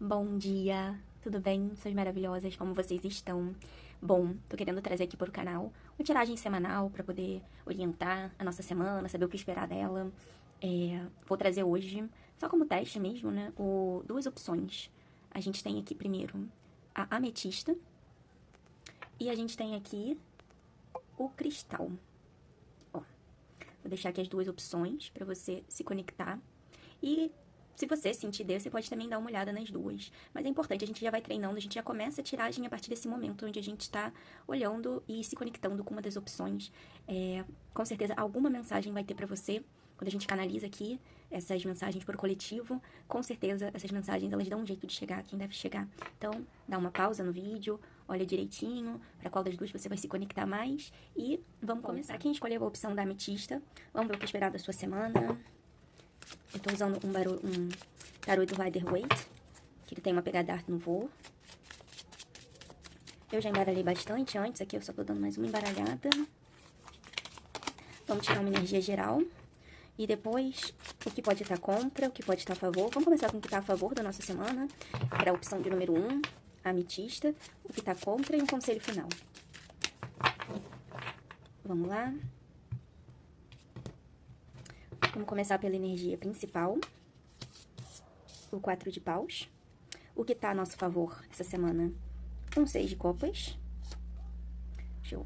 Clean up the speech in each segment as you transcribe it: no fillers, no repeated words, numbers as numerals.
Bom dia, tudo bem? Suas maravilhosas, como vocês estão? Bom, tô querendo trazer aqui para o canal uma tiragem semanal para poder orientar a nossa semana, saber o que esperar dela. Vou trazer hoje, só como teste mesmo, né? Duas opções. A gente tem aqui primeiro a ametista e a gente tem aqui o cristal. Ó, vou deixar aqui as duas opções para você se conectar. E se você sentir Deus, você pode também dar uma olhada nas duas. Mas é importante, a gente já vai treinando, a gente já começa a tiragem a partir desse momento, onde a gente está olhando e se conectando com uma das opções. Com certeza, alguma mensagem vai ter para você. Quando a gente canaliza aqui essas mensagens por coletivo, com certeza essas mensagens elas dão um jeito de chegar a quem deve chegar. Então, dá uma pausa no vídeo, olha direitinho para qual das duas você vai se conectar mais e vamos começar. Quem escolheu a opção da ametista, vamos ver o que esperar da sua semana. Eu tô usando um tarô do Rider-Waite, que ele tem uma pegada arte no voo. Eu já embaralhei bastante antes, aqui eu só tô dando mais uma embaralhada. Vamos tirar uma energia geral. E depois, o que pode estar contra, o que pode estar a favor. Vamos começar com o que está a favor da nossa semana, para a opção de número 1, a ametista, o que está contra e um conselho final. Vamos lá. Vamos começar pela energia principal, o 4 de paus. O que tá a nosso favor essa semana? Um 6 de copas. Deixa eu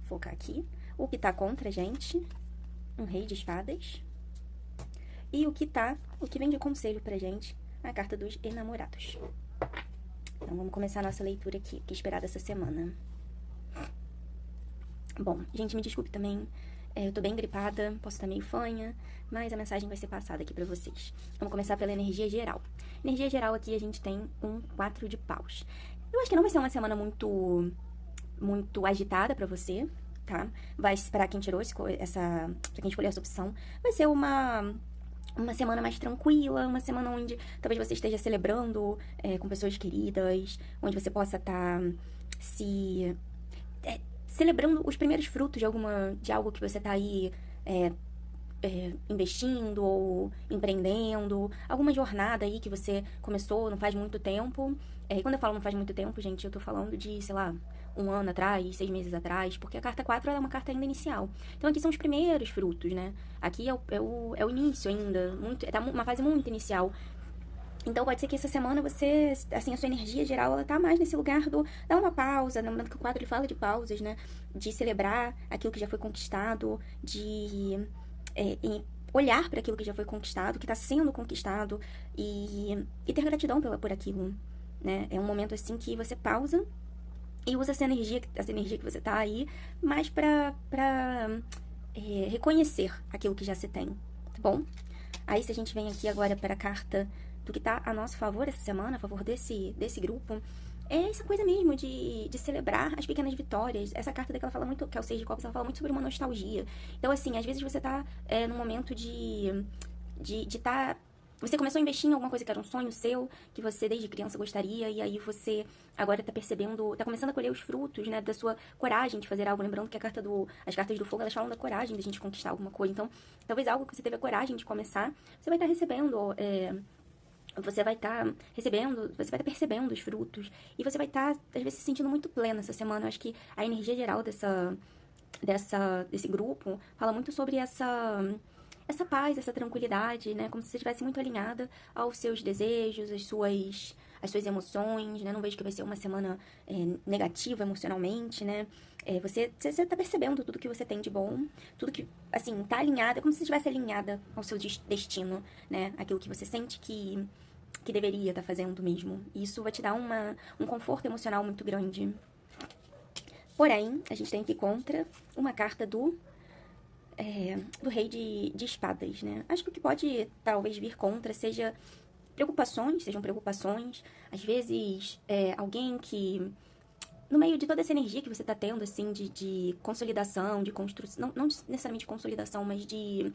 focar aqui. O que tá contra a gente? Um rei de espadas. E o que vem de conselho pra gente? A carta dos enamorados. Então, vamos começar a nossa leitura aqui. O que esperar dessa semana? Bom, gente, me desculpe também. Eu tô bem gripada, posso estar meio fanha, mas a mensagem vai ser passada aqui pra vocês. Vamos começar pela energia geral. Energia geral aqui a gente tem um 4 de paus. Eu acho que não vai ser uma semana muito agitada pra você, tá? Vai, pra quem tirou pra quem escolheu essa opção, vai ser uma semana mais tranquila, uma semana onde talvez você esteja celebrando com pessoas queridas, onde você possa estar se celebrando os primeiros frutos de algo que você tá aí investindo ou empreendendo, alguma jornada aí que você começou não faz muito tempo. E quando eu falo não faz muito tempo, gente, eu tô falando de, sei lá, 1 ano atrás, 6 meses atrás, porque a carta 4 é uma carta ainda inicial. Então aqui são os primeiros frutos, né? Aqui é o início ainda, tá uma fase muito inicial. Então pode ser que essa semana você, assim, a sua energia geral, ela tá mais nesse lugar do dar uma pausa, lembrando que o quadro ele fala de pausas, né? De celebrar aquilo que já foi conquistado, de olhar para aquilo que já foi conquistado, que está sendo conquistado e ter gratidão por aquilo, né? É um momento assim que você pausa e usa essa energia que você tá aí mais pra reconhecer aquilo que já se tem, tá bom? Aí se a gente vem aqui agora para a carta do que tá a nosso favor essa semana, a favor desse grupo, é essa coisa mesmo de celebrar as pequenas vitórias. Essa carta daqui ela fala muito, que é o 6 de copas, ela fala muito sobre uma nostalgia. Então, assim, às vezes você tá num momento você começou a investir em alguma coisa que era um sonho seu, que você desde criança gostaria, e aí você agora tá percebendo, tá começando a colher os frutos, né, da sua coragem de fazer algo. Lembrando que as cartas do fogo, elas falam da coragem da gente conquistar alguma coisa. Então, talvez algo que você teve a coragem de começar, você vai estar recebendo, você vai estar percebendo os frutos, e você vai estar, às vezes, se sentindo muito plena essa semana. Eu acho que a energia geral desse grupo fala muito sobre essa paz, essa tranquilidade, né? Como se você estivesse muito alinhada aos seus desejos, às suas emoções, né? Não vejo que vai ser uma semana negativa emocionalmente, né? Você tá percebendo tudo que você tem de bom, tudo que, assim, tá alinhada, como se você estivesse alinhada ao seu destino, né? Aquilo que você sente que deveria estar fazendo mesmo. E isso vai te dar um conforto emocional muito grande. Porém, a gente tem aqui contra uma carta do rei de espadas, né? Acho que o que pode talvez vir contra sejam preocupações, às vezes alguém que, no meio de toda essa energia que você tá tendo, assim, de consolidação, de construção, não necessariamente consolidação, mas de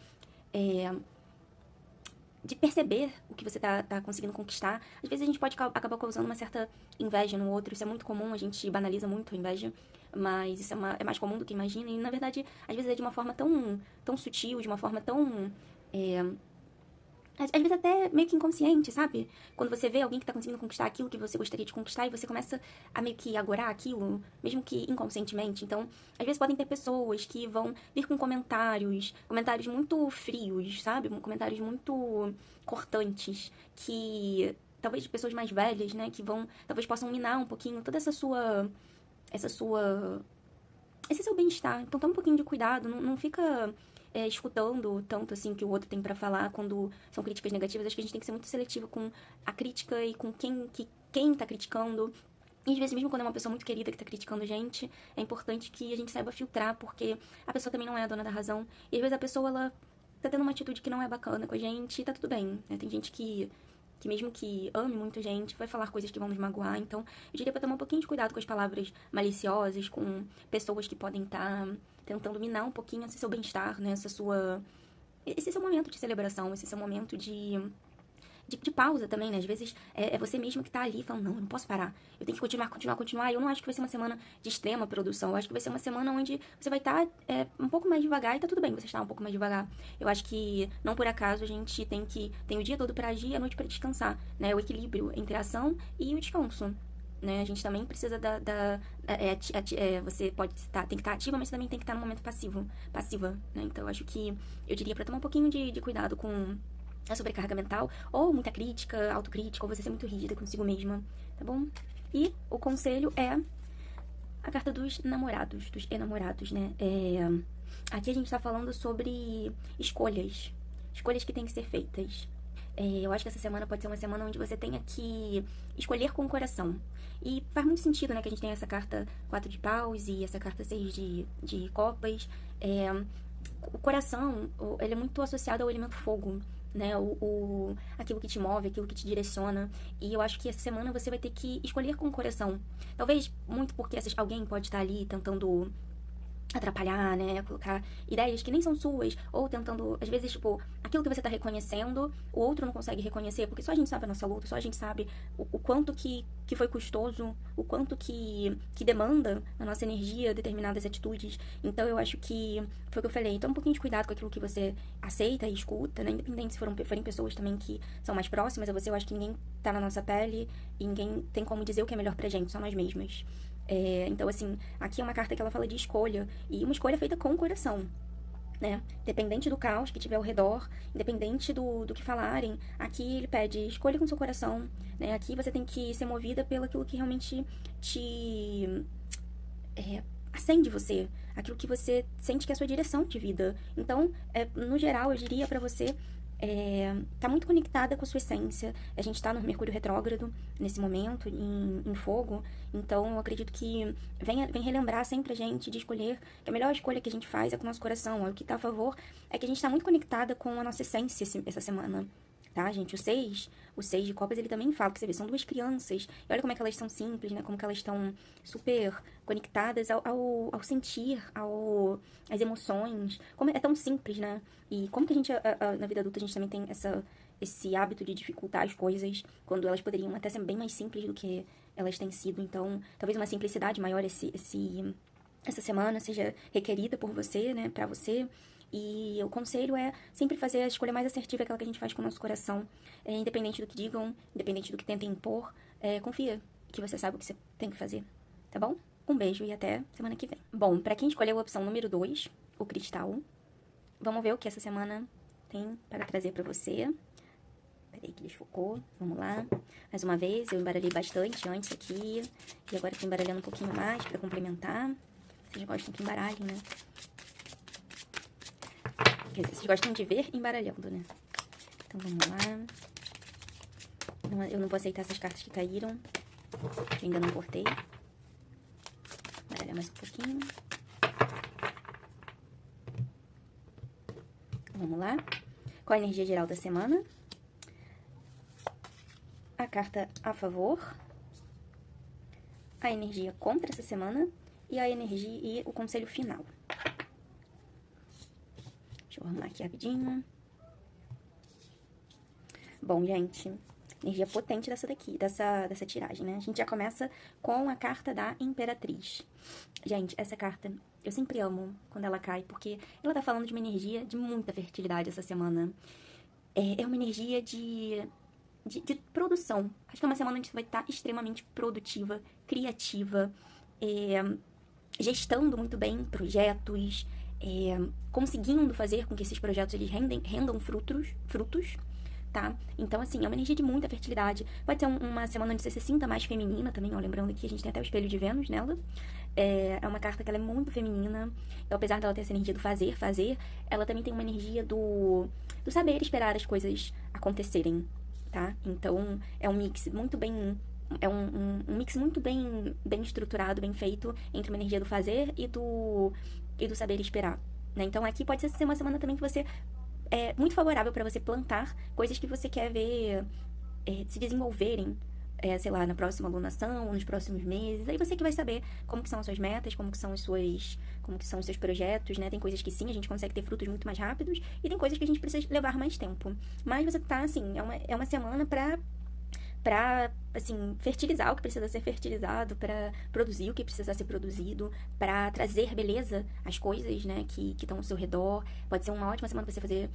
perceber o que você tá conseguindo conquistar, às vezes a gente pode acabar causando uma certa inveja no outro. Isso é muito comum, a gente banaliza muito a inveja, mas isso é mais comum do que imagina, e na verdade, às vezes é de uma forma tão sutil, de uma forma tão às vezes até meio que inconsciente, sabe? Quando você vê alguém que tá conseguindo conquistar aquilo que você gostaria de conquistar e você começa a meio que agorar aquilo, mesmo que inconscientemente. Então, às vezes podem ter pessoas que vão vir com comentários muito frios, sabe? Comentários muito cortantes, que talvez de pessoas mais velhas, né, que vão, talvez possam minar um pouquinho toda essa sua esse seu bem-estar. Então toma um pouquinho de cuidado, não fica escutando tanto assim o que o outro tem pra falar quando são críticas negativas. Acho que a gente tem que ser muito seletivo com a crítica e com quem tá criticando. E às vezes, mesmo quando é uma pessoa muito querida que tá criticando a gente, é importante que a gente saiba filtrar, porque a pessoa também não é a dona da razão. E às vezes a pessoa, ela tá tendo uma atitude que não é bacana com a gente e tá tudo bem, né? Tem gente que mesmo que ame muito a gente, vai falar coisas que vão nos magoar. Então, eu diria pra tomar um pouquinho de cuidado com as palavras maliciosas, com pessoas que podem estar tentando minar um pouquinho esse seu bem-estar, né? Esse seu momento de celebração, esse seu momento de pausa também, né? Às vezes é você mesmo que tá ali falando, não, eu não posso parar. Eu tenho que continuar. E eu não acho que vai ser uma semana de extrema produção. Eu acho que vai ser uma semana onde você vai estar um pouco mais devagar e tá tudo bem você estar um pouco mais devagar. Eu acho que, não por acaso, a gente tem o dia todo pra agir e a noite pra descansar, né? O equilíbrio entre a ação e o descanso. Né? A gente também precisa você tem que estar ativa, mas também tem que estar no momento passiva, né? Então, eu acho que eu diria pra tomar um pouquinho de cuidado com a sobrecarga mental, ou muita crítica, autocrítica, ou você ser muito rígida consigo mesma, tá bom? E o conselho é a carta dos namorados, dos enamorados, né? Aqui a gente tá falando sobre escolhas que têm que ser feitas. Eu acho que essa semana pode ser uma semana onde você tenha que escolher com o coração. E faz muito sentido, né, que a gente tem essa carta 4 de paus e essa carta 6 de copas. O coração, ele é muito associado ao elemento fogo, né? Aquilo que te move, aquilo que te direciona. E eu acho que essa semana você vai ter que escolher com o coração. Talvez muito porque alguém pode estar ali tentando atrapalhar, né? Colocar ideias que nem são suas, ou tentando, às vezes, tipo, aquilo que você tá reconhecendo, o outro não consegue reconhecer, porque só a gente sabe a nossa luta, só a gente sabe o quanto que foi custoso, o quanto que demanda a nossa energia determinadas atitudes. Então, eu acho que foi o que eu falei. Toma um pouquinho de cuidado com aquilo que você aceita e escuta, né? Independente se forem pessoas também que são mais próximas a você, eu acho que ninguém tá na nossa pele e ninguém tem como dizer o que é melhor pra gente, só nós mesmas. Então, assim, aqui é uma carta que ela fala de escolha, e uma escolha feita com o coração, né? Independente do caos que tiver ao redor, independente do que falarem, aqui ele pede escolha com seu coração, né? Aqui você tem que ser movida pelo aquilo que realmente te acende você, aquilo que você sente que é a sua direção de vida. Então, no geral, eu diria pra você tá muito conectada com a sua essência. A gente tá no Mercúrio retrógrado nesse momento, em fogo. Então, eu acredito que vem relembrar sempre a gente de escolher que a melhor escolha que a gente faz é com o nosso coração. O que tá a favor é que a gente tá muito conectada com a nossa essência essa semana. Tá, gente? O seis de copas, ele também fala, que você vê, são duas crianças. E olha como é que elas são simples, né? Como que elas estão super conectadas ao sentir, às emoções. Como é tão simples, né? E como que a gente, na vida adulta, a gente também tem esse hábito de dificultar as coisas, quando elas poderiam até ser bem mais simples do que elas têm sido. Então, talvez uma simplicidade maior essa semana seja requerida por você, né? Pra você. E o conselho é sempre fazer a escolha mais assertiva, aquela que a gente faz com o nosso coração. Independente do que digam, independente do que tentem impor, confia que você sabe o que você tem que fazer, tá bom? Um beijo e até semana que vem. Bom, pra quem escolheu a opção número 2, o cristal, vamos ver o que essa semana tem para trazer pra você. Peraí que desfocou, vamos lá. Mais uma vez, eu embaralhei bastante antes aqui, e agora tô embaralhando um pouquinho mais pra complementar. Vocês gostam que embaralhem, né? Quer dizer, vocês gostam de ver embaralhando, né? Então, vamos lá. Eu não vou aceitar essas cartas que caíram, que eu ainda não cortei. Embaralhar mais um pouquinho. Vamos lá. Qual a energia geral da semana? A carta a favor. A energia contra essa semana. E a energia e o conselho final. Deixa eu arrumar aqui rapidinho. Bom, gente, energia potente dessa tiragem, né? A gente já começa com a carta da Imperatriz. Gente, essa carta eu sempre amo quando ela cai, porque ela tá falando de uma energia de muita fertilidade essa semana. É uma energia de produção. Acho que é uma semana onde você vai estar extremamente produtiva, criativa, é, gestando muito bem projetos, conseguindo fazer com que esses projetos eles rendam frutos, tá? Então, assim, é uma energia de muita fertilidade. Pode ser uma semana onde você se sinta mais feminina também, ó, lembrando que a gente tem até o espelho de Vênus nela. É uma carta que ela é muito feminina. Então, apesar dela ter essa energia do fazer, ela também tem uma energia do saber esperar as coisas acontecerem, tá? Então, é um mix muito bem... É um mix muito bem estruturado, bem feito, entre uma energia do fazer e do saber esperar, né? Então, aqui pode ser uma semana também que você... É muito favorável para você plantar coisas que você quer ver se desenvolverem, sei lá, na próxima alunação, nos próximos meses. Aí você que vai saber como que são as suas metas, como que são os seus projetos, né? Tem coisas que sim, a gente consegue ter frutos muito mais rápidos, e tem coisas que a gente precisa levar mais tempo. Mas você tá, assim, é uma semana pra, assim, fertilizar o que precisa ser fertilizado, pra produzir o que precisa ser produzido, pra trazer beleza às coisas, né, que estão ao seu redor. Pode ser uma ótima semana pra você fazer,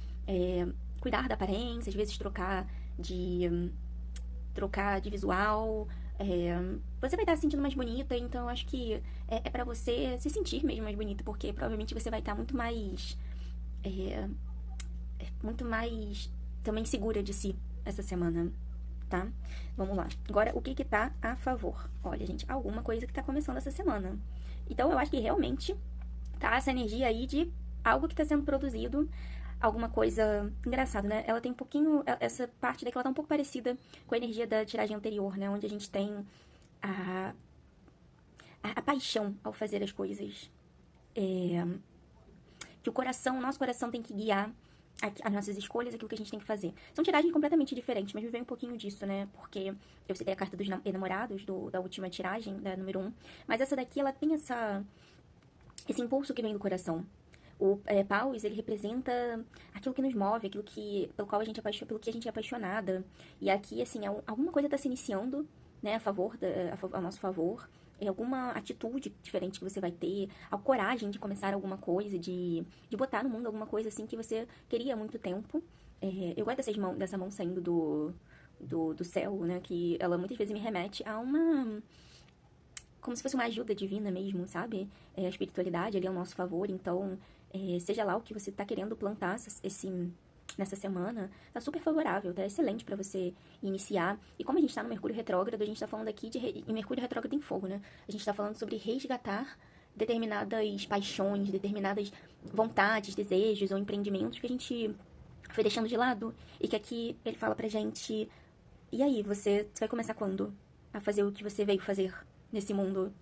cuidar da aparência, às vezes trocar de visual. Você vai estar se sentindo mais bonita, então eu acho que é pra você se sentir mesmo mais bonita, porque provavelmente você vai estar muito mais também segura de si essa semana, tá? Vamos lá. Agora, o que tá a favor? Olha, gente, alguma coisa que tá começando essa semana. Então, eu acho que realmente tá essa energia aí de algo que tá sendo produzido, alguma coisa engraçada, né? Ela tem um pouquinho, essa parte daqui, ela tá um pouco parecida com a energia da tiragem anterior, né? Onde a gente tem a paixão ao fazer as coisas. Que o nosso coração tem que guiar as nossas escolhas, aquilo que a gente tem que fazer. São tiragens completamente diferentes, mas me vem um pouquinho disso, né? Porque eu citei a carta dos enamorados, da última tiragem, da número 1. Mas essa daqui, ela tem esse impulso que vem do coração. O Paus, ele representa aquilo que nos move, pelo que a gente é apaixonada. E aqui, assim, alguma coisa está se iniciando, né, a nosso favor. Alguma atitude diferente que você vai ter, a coragem de começar alguma coisa, de botar no mundo alguma coisa, assim, que você queria há muito tempo. Eu gosto dessa mão saindo do céu, né, que ela muitas vezes me remete a como se fosse uma ajuda divina mesmo, sabe? A espiritualidade ali ao nosso favor, então... seja lá o que você tá querendo plantar nessa semana, tá super favorável, tá excelente pra você iniciar. E como a gente tá no Mercúrio retrógrado, a gente tá falando aqui de Mercúrio retrógrado em fogo, né? A gente tá falando sobre resgatar determinadas paixões, determinadas vontades, desejos ou empreendimentos que a gente foi deixando de lado. E que aqui ele fala pra gente, e aí, você vai começar quando? A fazer o que você veio fazer nesse mundo?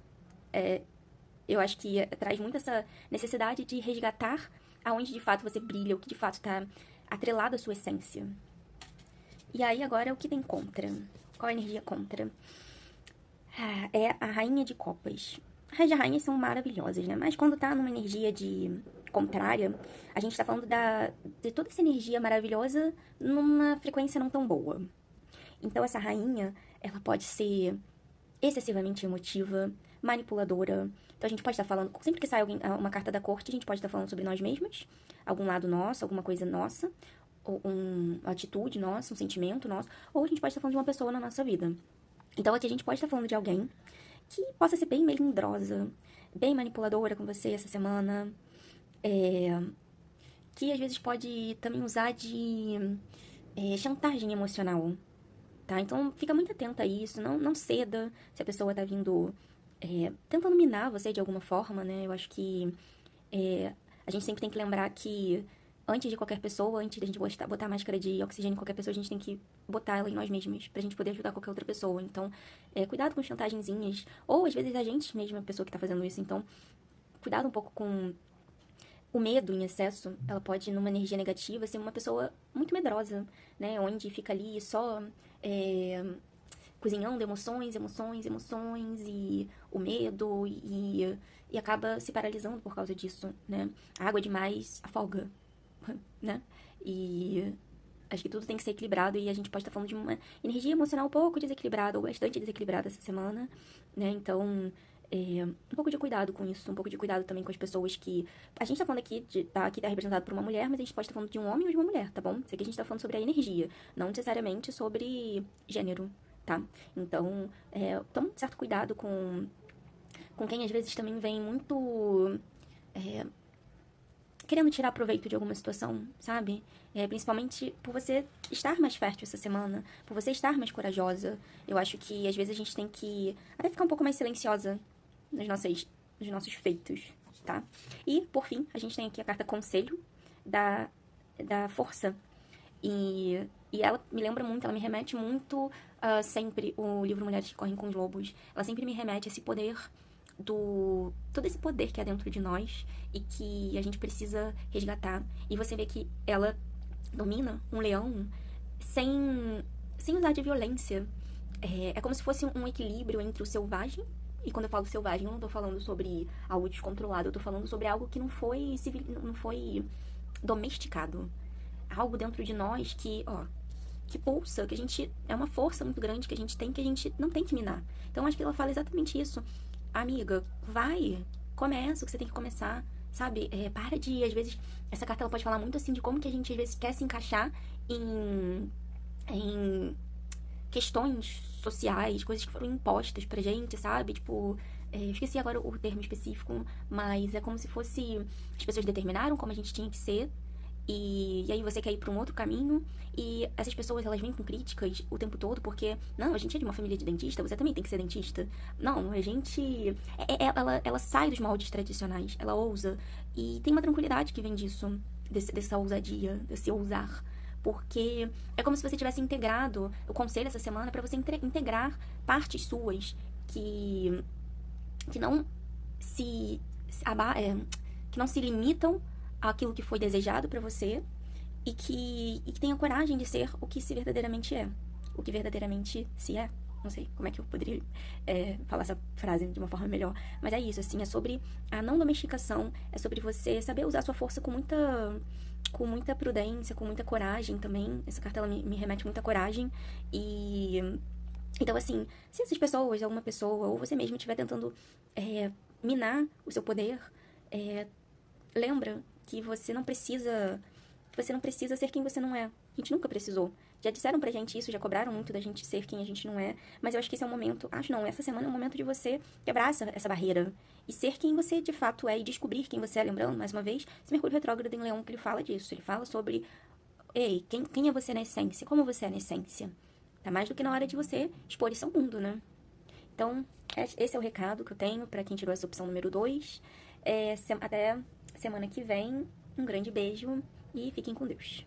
Eu acho que traz muito essa necessidade de resgatar aonde de fato você brilha, o que de fato está atrelado à sua essência. E aí agora o que tem contra? Qual a energia contra? É a Rainha de Copas. As rainhas são maravilhosas, né? Mas quando tá numa energia de contrária, a gente tá falando de toda essa energia maravilhosa numa frequência não tão boa. Então essa rainha, ela pode ser excessivamente emotiva, manipuladora. Então a gente pode estar falando, sempre que sai uma carta da corte, a gente pode estar falando sobre nós mesmos, algum lado nosso, alguma coisa nossa, ou uma atitude nossa, um sentimento nosso, ou a gente pode estar falando de uma pessoa na nossa vida. Então aqui a gente pode estar falando de alguém que possa ser bem melindrosa, bem manipuladora com você essa semana, que às vezes pode também usar de chantagem emocional, tá? Então, fica muito atenta a isso, não ceda se a pessoa tá vindo tentando minar você de alguma forma, né? Eu acho que a gente sempre tem que lembrar que antes de qualquer pessoa, antes da gente botar máscara de oxigênio em qualquer pessoa, a gente tem que botar ela em nós mesmos, pra gente poder ajudar qualquer outra pessoa. Então, cuidado com chantagenzinhas, ou às vezes a gente mesmo é a pessoa que tá fazendo isso, então, cuidado um pouco com o medo em excesso. Ela pode, numa energia negativa, ser uma pessoa muito medrosa, né? Onde fica ali só cozinhando emoções, e o medo, e acaba se paralisando por causa disso, né? A água demais afoga, né? E acho que tudo tem que ser equilibrado, e a gente pode estar falando de uma energia emocional um pouco desequilibrada, ou bastante desequilibrada essa semana, né? Então, Um pouco de cuidado com isso, um pouco de cuidado também com as pessoas que... A gente tá falando aqui, tá representado por uma mulher, mas a gente pode estar falando de um homem ou de uma mulher, tá bom? Isso aqui a gente tá falando sobre a energia, não necessariamente sobre gênero, tá? Então, toma um certo cuidado com quem às vezes também vem muito... querendo tirar proveito de alguma situação, sabe? Principalmente por você estar mais fértil essa semana, por você estar mais corajosa. Eu acho que às vezes a gente tem que até ficar um pouco mais silenciosa nos nossos feitos, tá? E, por fim, a gente tem aqui a carta Conselho da Força. E ela me lembra muito, ela me remete muito sempre o livro Mulheres que Correm com os Lobos. Ela sempre me remete a esse poder todo esse poder que é dentro de nós e que a gente precisa resgatar. E você vê que ela domina um leão sem usar de violência. É como se fosse um equilíbrio entre o selvagem. E quando eu falo selvagem, eu não tô falando sobre algo descontrolado, eu tô falando sobre algo que não foi domesticado. Algo dentro de nós que pulsa, que a gente... É uma força muito grande que a gente não tem que minar. Então, acho que ela fala exatamente isso. Amiga, vai, começa o que você tem que começar, sabe? Para de, às vezes... Essa carta, ela pode falar muito, assim, de como que a gente, às vezes, quer se encaixar em questões sociais, coisas que foram impostas pra gente, sabe? Tipo, eu esqueci agora o termo específico, mas é como se fosse... As pessoas determinaram como a gente tinha que ser, e aí você quer ir pra um outro caminho, e essas pessoas, elas vêm com críticas o tempo todo, porque, não, a gente é de uma família de dentista, você também tem que ser dentista. Não, a gente... Ela sai dos moldes tradicionais, ela ousa, e tem uma tranquilidade que vem disso, dessa ousadia, desse ousar. Porque é como se você tivesse integrado o conselho essa semana para você integrar partes suas que não que não se limitam àquilo que foi desejado para você e que tenha coragem de ser o que se verdadeiramente é. O que verdadeiramente se é. Não sei como é que eu poderia falar essa frase de uma forma melhor. Mas é isso, assim, é sobre a não domesticação, é sobre você saber usar a sua força com muita prudência, com muita coragem também. Essa carta, ela me remete muita coragem. Então, assim, se essas pessoas, alguma pessoa, ou você mesmo estiver tentando minar o seu poder, lembra que você não precisa ser quem você não é. A gente nunca precisou. Já disseram pra gente isso, já cobraram muito da gente ser quem a gente não é, mas eu acho que esse é o momento, essa semana é o momento de você quebrar essa barreira e ser quem você de fato é e descobrir quem você é. Lembrando, mais uma vez, esse Mercúrio retrógrado em Leão, que ele fala disso, ele fala sobre, quem é você na essência, como você é na essência. Tá mais do que na hora de você expor isso ao mundo, né? Então, esse é o recado que eu tenho pra quem tirou essa opção número 2. Até semana que vem, um grande beijo e fiquem com Deus.